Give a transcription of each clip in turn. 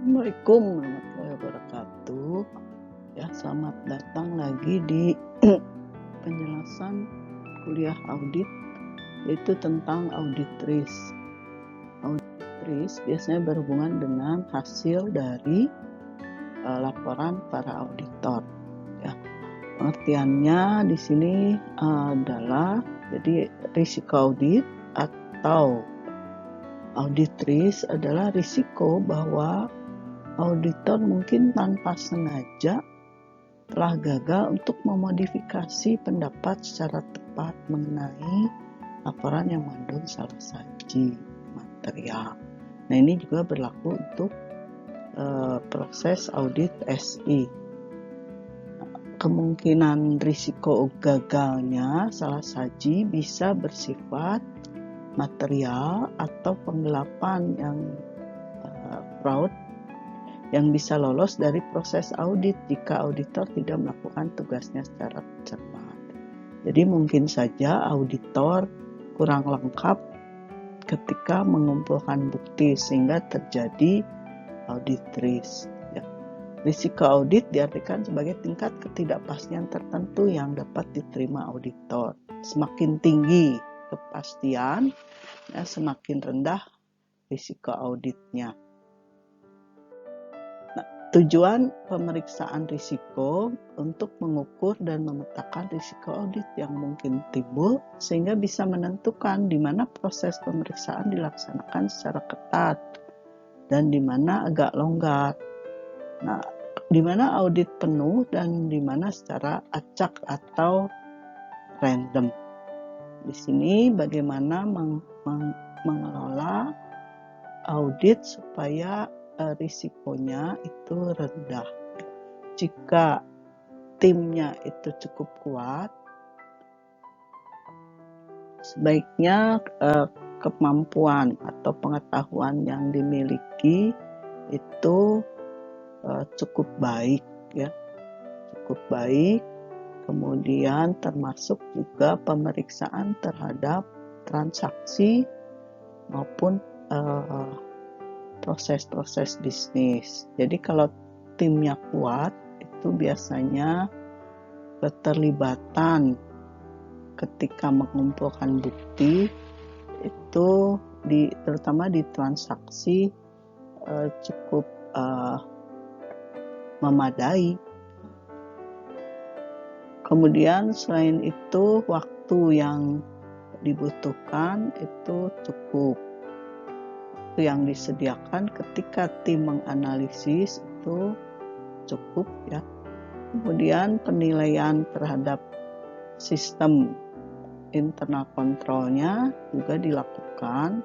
Assalamualaikum warahmatullahi wabarakatuh. Ya, selamat datang lagi di penjelasan kuliah audit, yaitu tentang audit risk. Audit risk biasanya berhubungan dengan hasil dari laporan para auditor. Ya, pengertiannya di sini adalah jadi risiko audit atau audit risk adalah risiko bahwa auditor mungkin tanpa sengaja telah gagal untuk memodifikasi pendapat secara tepat mengenai laporan yang mengandung salah saji material. Nah, ini juga berlaku untuk proses audit SI. Kemungkinan risiko gagalnya salah saji bisa bersifat material atau penggelapan yang fraud yang bisa lolos dari proses audit jika auditor tidak melakukan tugasnya secara cermat. Jadi mungkin saja auditor kurang lengkap ketika mengumpulkan bukti sehingga terjadi audit risk. Ya. Risiko audit diartikan sebagai tingkat ketidakpastian tertentu yang dapat diterima auditor. Semakin tinggi kepastian, ya, semakin rendah risiko auditnya. Tujuan pemeriksaan risiko untuk mengukur dan memetakan risiko audit yang mungkin timbul sehingga bisa menentukan di mana proses pemeriksaan dilaksanakan secara ketat dan di mana agak longgar. Nah, di mana audit penuh dan di mana secara acak atau random. Di sini bagaimana mengelola audit supaya risikonya itu rendah. Jika timnya itu cukup kuat, sebaiknya kemampuan atau pengetahuan yang dimiliki itu cukup baik, ya, cukup baik. Kemudian termasuk juga pemeriksaan terhadap transaksi maupun proses-proses bisnis. Jadi kalau timnya kuat, itu biasanya keterlibatan ketika mengumpulkan bukti itu terutama di transaksi cukup memadai. Kemudian selain itu waktu yang dibutuhkan itu cukup. Yang disediakan ketika tim menganalisis itu cukup, ya. Kemudian penilaian terhadap sistem internal kontrolnya juga dilakukan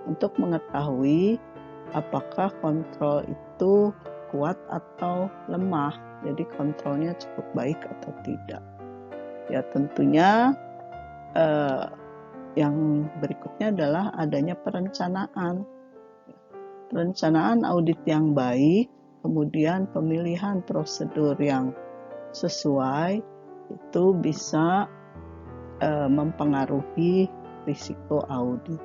untuk mengetahui apakah kontrol itu kuat atau lemah, jadi kontrolnya cukup baik atau tidak. Ya, tentunya yang berikutnya adalah adanya perencanaan audit yang baik, kemudian pemilihan prosedur yang sesuai, itu bisa mempengaruhi risiko audit.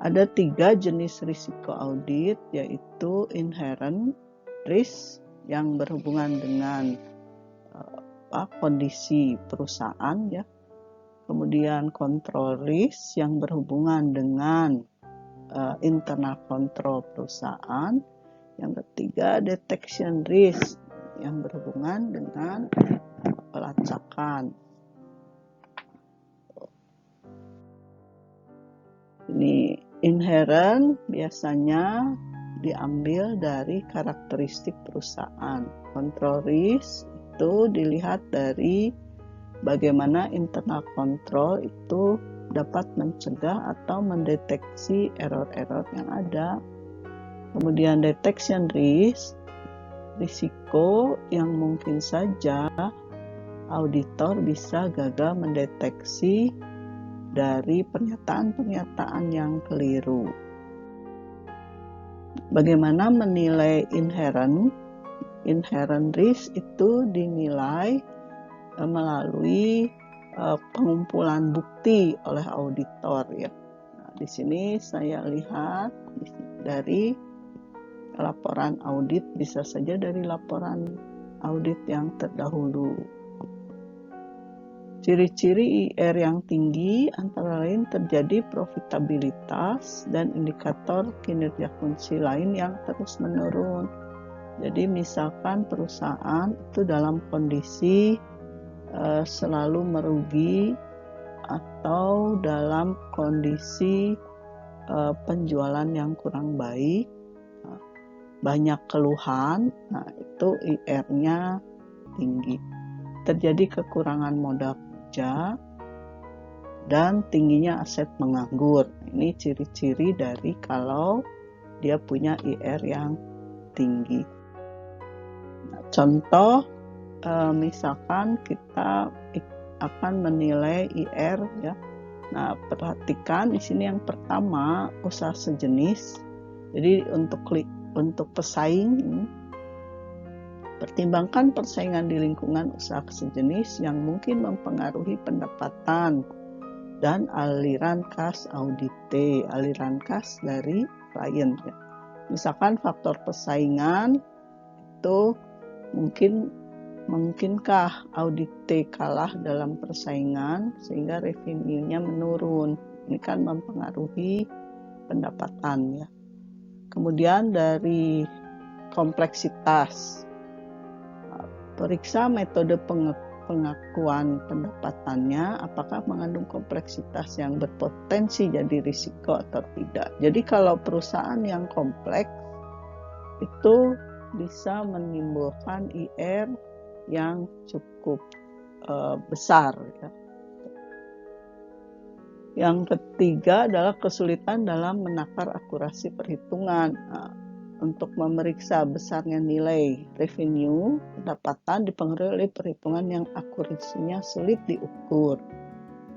Ada 3 jenis risiko audit, yaitu inherent risk yang berhubungan dengan kondisi perusahaan, ya. Kemudian control risk yang berhubungan dengan internal control perusahaan. Yang ketiga, detection risk yang berhubungan dengan pelacakan. Ini inherent biasanya diambil dari karakteristik perusahaan. Control risk itu dilihat dari bagaimana internal control itu dapat mencegah atau mendeteksi error-error yang ada. Kemudian detection risk, risiko yang mungkin saja auditor bisa gagal mendeteksi dari pernyataan-pernyataan yang keliru. Bagaimana menilai inherent risk itu dinilai melalui pengumpulan bukti oleh auditor, ya. Nah, di sini saya lihat dari laporan audit bisa saja dari laporan audit yang terdahulu. Ciri-ciri IR yang tinggi antara lain terjadi profitabilitas dan indikator kinerja kunci lain yang terus menurun. Jadi misalkan perusahaan itu dalam kondisi selalu merugi atau dalam kondisi penjualan yang kurang baik, banyak keluhan, nah itu IR-nya tinggi. Terjadi kekurangan modal kerja dan tingginya aset menganggur. Ini ciri-ciri dari kalau dia punya IR yang tinggi. Nah, contoh misalkan kita akan menilai IR ya. Nah, perhatikan di sini yang pertama usaha sejenis. Jadi untuk pesaing, pertimbangkan persaingan di lingkungan usaha sejenis yang mungkin mempengaruhi pendapatan dan aliran kas audite, aliran kas dari klien. Ya. Misalkan faktor persaingan itu mungkinkah audite kalah dalam persaingan sehingga revenue-nya menurun. Ini kan mempengaruhi pendapatan ya. Kemudian dari kompleksitas, periksa metode pengakuan pendapatannya apakah mengandung kompleksitas yang berpotensi jadi risiko atau tidak. Jadi kalau perusahaan yang kompleks itu bisa menimbulkan IR yang cukup besar ya. Yang ketiga adalah kesulitan dalam menakar akurasi perhitungan. Nah, untuk memeriksa besarnya nilai revenue, pendapatan dipengaruhi oleh perhitungan yang akurasinya sulit diukur.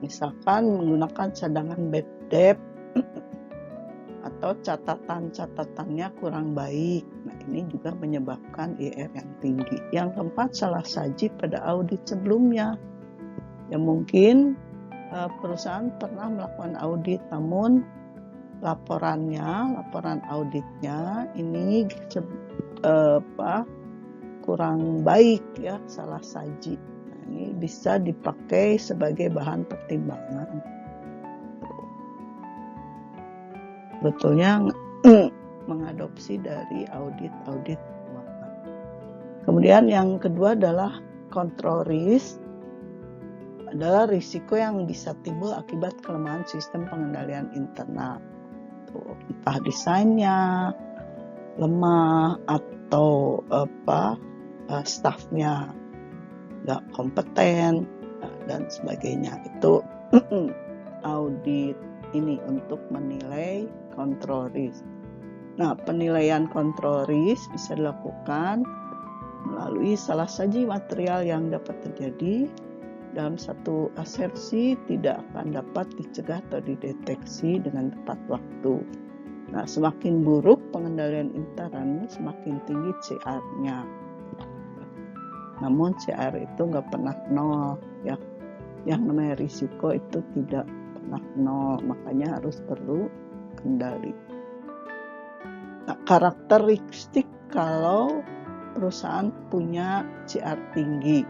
Misalkan menggunakan cadangan bad debt atau catatan-catatannya kurang baik. Nah, ini juga menyebabkan IR yang tinggi. Yang keempat, salah saji pada audit sebelumnya. Ya mungkin perusahaan pernah melakukan audit, namun laporan auditnya ini kurang baik ya, salah saji. Nah, ini bisa dipakai sebagai bahan pertimbangan. Betulnya mengadopsi dari audit keuangan. Kemudian yang kedua adalah control risk, adalah risiko yang bisa timbul akibat kelemahan sistem pengendalian internal. Entah desainnya lemah atau stafnya nggak kompeten dan sebagainya. Itu audit ini untuk menilai control risk. Nah, penilaian control risk bisa dilakukan melalui salah saji material yang dapat terjadi dalam satu asersi tidak akan dapat dicegah atau dideteksi dengan tepat waktu. Nah, semakin buruk pengendalian intern, semakin tinggi CR-nya. Namun CR itu nggak pernah nol, ya. Yang namanya risiko itu tidak pernah nol, makanya harus perlu kendali. Nah, karakteristik kalau perusahaan punya CR tinggi.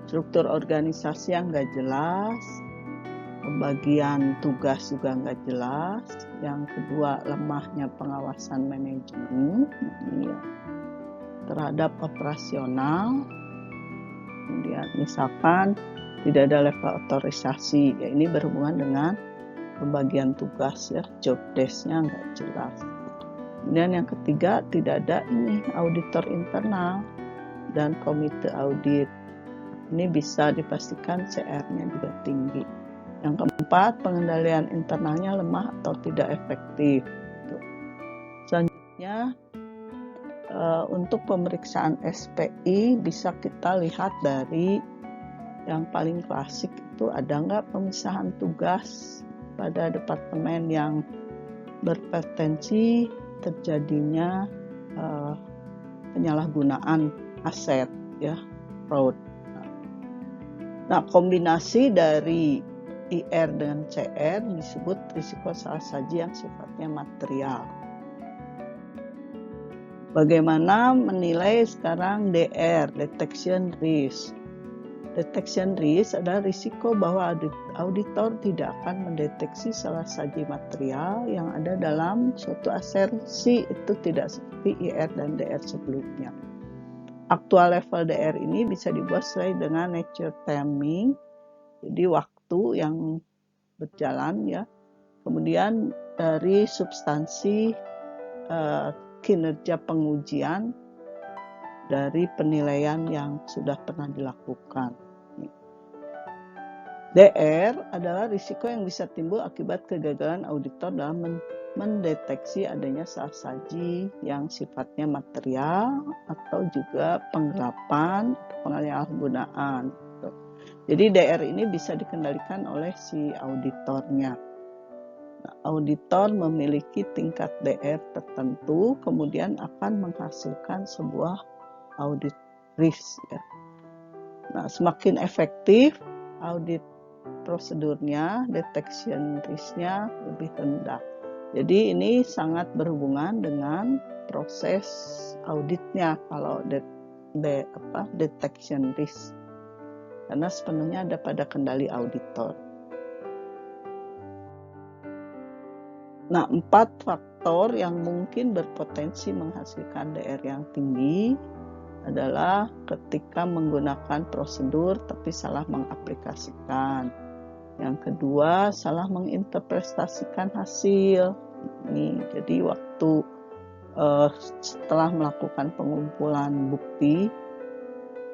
Struktur organisasi yang nggak jelas, pembagian tugas juga nggak jelas. Yang kedua, lemahnya pengawasan manajemen ya, terhadap operasional. Kemudian misalkan tidak ada level otorisasi, ya ini berhubungan dengan pembagian tugas ya, job desk-nya nggak jelas. Kemudian yang ketiga, tidak ada ini auditor internal dan komite audit. Ini bisa dipastikan CR-nya juga tinggi. Yang keempat, pengendalian internalnya lemah atau tidak efektif. Selanjutnya, untuk pemeriksaan SPI bisa kita lihat dari yang paling klasik itu ada nggak pemisahan tugas pada departemen yang berpotensi terjadinya penyalahgunaan aset, ya, fraud. Nah, kombinasi dari IR dengan CR disebut risiko salah saji yang sifatnya material. Bagaimana menilai sekarang DR, detection risk. Detection risk adalah risiko bahwa auditor tidak akan mendeteksi salah saji material yang ada dalam suatu asersi itu tidak seperti IR dan DR sebelumnya. Aktual level DR ini bisa dibuat sesuai dengan nature timing, jadi waktu yang berjalan ya. Kemudian dari substansi kinerja pengujian dari penilaian yang sudah pernah dilakukan. DR adalah risiko yang bisa timbul akibat kegagalan auditor dalam mendeteksi adanya salah saji yang sifatnya material atau juga penggelapan, penyalahgunaan. Jadi DR ini bisa dikendalikan oleh si auditornya. Nah, auditor memiliki tingkat DR tertentu, kemudian akan menghasilkan sebuah audit risk. Ya. Nah, semakin efektif audit prosedurnya, detection risk-nya lebih rendah. Jadi ini sangat berhubungan dengan proses auditnya kalau detection risk, karena sepenuhnya ada pada kendali auditor. Nah, 4 faktor yang mungkin berpotensi menghasilkan DR yang tinggi adalah ketika menggunakan prosedur tapi salah mengaplikasikan. Yang kedua, salah menginterpretasikan hasil. Ini jadi waktu setelah melakukan pengumpulan bukti,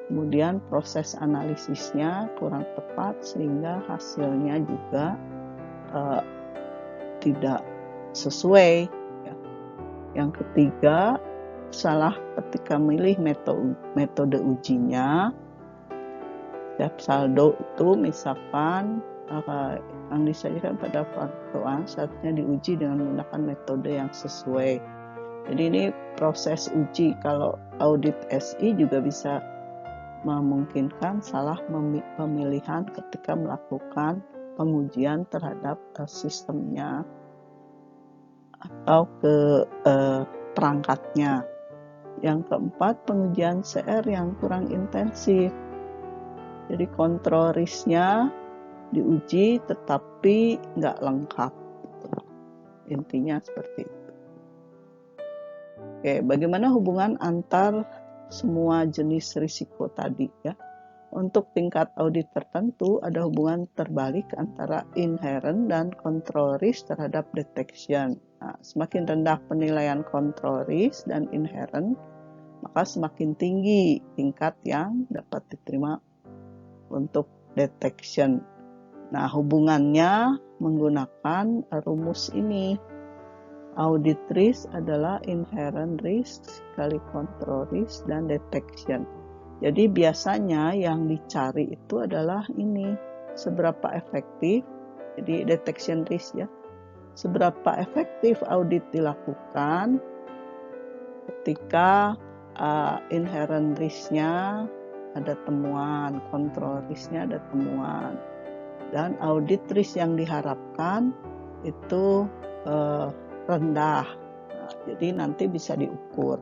kemudian proses analisisnya kurang tepat sehingga hasilnya juga tidak sesuai. Ya. Yang ketiga, salah ketika milih metode ujinya. Setiap saldo itu misalkan yang disajikan pada faktual seharusnya diuji dengan menggunakan metode yang sesuai. Jadi ini proses uji. Kalau audit SI juga bisa memungkinkan salah pemilihan ketika melakukan pengujian terhadap sistemnya atau ke perangkatnya. Yang keempat, pengujian CR yang kurang intensif. Jadi kontrol risknya diuji tetapi nggak lengkap. Intinya seperti itu. Oke, bagaimana hubungan antar semua jenis risiko tadi ya? Untuk tingkat audit tertentu ada hubungan terbalik antara inherent dan control risk terhadap detection. Nah, semakin rendah penilaian control risk dan inherent, maka semakin tinggi tingkat yang dapat diterima untuk detection. Nah, hubungannya menggunakan rumus ini. Audit risk adalah inherent risk kali control risk dan detection. Jadi biasanya yang dicari itu adalah ini, seberapa efektif, jadi detection risk ya, seberapa efektif audit dilakukan ketika inherent risk-nya ada temuan, control risk-nya ada temuan, dan audit risk yang diharapkan itu rendah. Nah, jadi nanti bisa diukur.